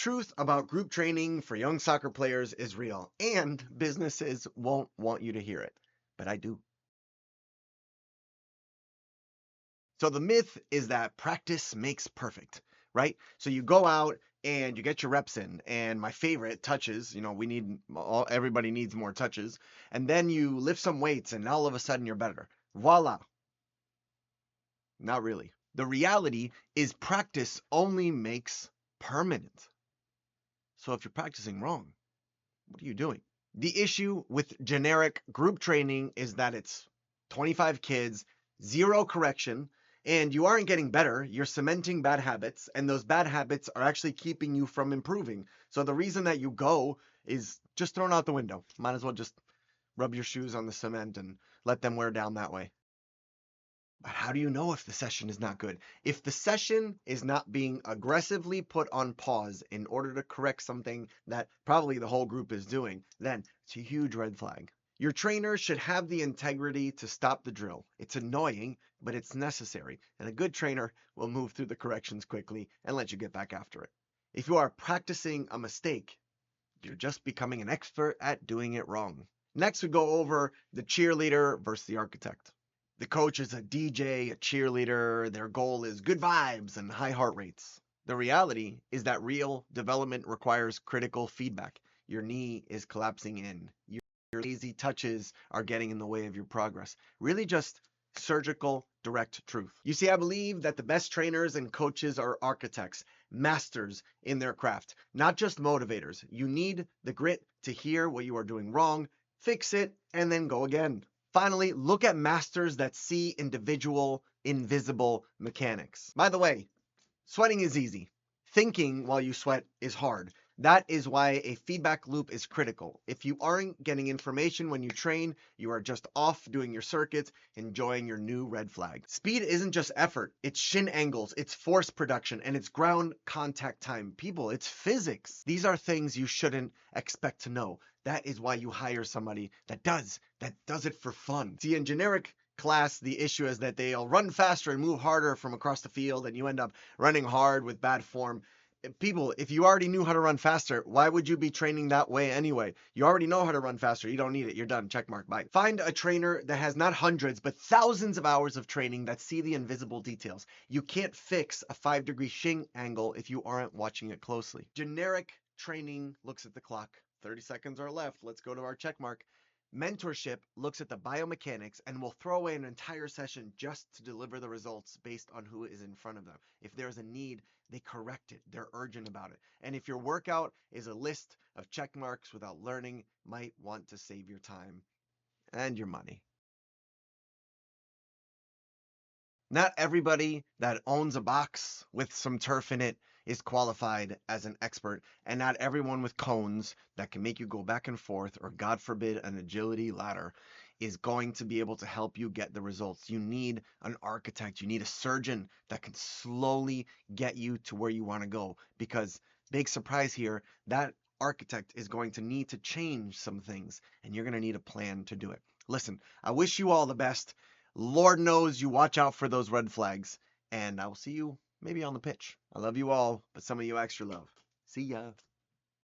truth about group training for young soccer players is real, and businesses won't want you to hear it, but I do. So the myth is that practice makes perfect, right? So you go out and you get your reps in, and my favorite, touches. Everybody needs more touches, and then you lift some weights, and all of a sudden you're better. Voila. Not really. The reality is practice only makes permanent. So if you're practicing wrong, what are you doing? The issue with generic group training is that it's 25 kids, zero correction, and you aren't getting better. You're cementing bad habits, and those bad habits are actually keeping you from improving. So the reason that you go is just thrown out the window. Might as well just rub your shoes on the cement and let them wear down that way. But how do you know if the session is not good? If the session is not being aggressively put on pause in order to correct something that probably the whole group is doing, then it's a huge red flag. Your trainer should have the integrity to stop the drill. It's annoying, but it's necessary. And a good trainer will move through the corrections quickly and let you get back after it. If you are practicing a mistake, you're just becoming an expert at doing it wrong. Next, we go over the cheerleader versus the architect. The coach is a DJ, a cheerleader. Their goal is good vibes and high heart rates. The reality is that real development requires critical feedback. Your knee is collapsing in. Your lazy touches are getting in the way of your progress. Really just surgical, direct truth. You see, I believe that the best trainers and coaches are architects, masters in their craft, not just motivators. You need the grit to hear what you are doing wrong, fix it, and then go again. Finally, look at masters that see individual, invisible mechanics. By the way, sweating is easy. Thinking while you sweat is hard. That is why a feedback loop is critical. If you aren't getting information when you train, you are just off doing your circuits, enjoying your new red flag. Speed isn't just effort, it's shin angles, it's force production, and it's ground contact time. People, it's physics. These are things you shouldn't expect to know. That is why you hire somebody that does it for fun. See, in generic class, the issue is that they'll run faster and move harder from across the field, and you end up running hard with bad form. People, if you already knew how to run faster, why would you be training that way anyway? You already know how to run faster. You don't need it. You're done. Check mark. Bye. Find a trainer that has not hundreds, but thousands of hours of training that see the invisible details. You can't fix a 5-degree shin angle if you aren't watching it closely. Generic training looks at the clock. 30 seconds are left. Let's go to our check mark. Mentorship looks at the biomechanics and will throw away an entire session just to deliver the results based on who is in front of them. If there's a need, they correct it. They're urgent about it. And if your workout is a list of check marks without learning, might want to save your time and your money. Not everybody that owns a box with some turf in it is qualified as an expert, and not everyone with cones that can make you go back and forth, or God forbid, an agility ladder, is going to be able to help you get the results. You need an architect, you need a surgeon that can slowly get you to where you want to go, because big surprise here, that architect is going to need to change some things, and you're going to need a plan to do it. Listen, I wish you all the best. Lord knows you watch out for those red flags, and I will see you maybe on the pitch. I love you all, but some of you extra love. See ya.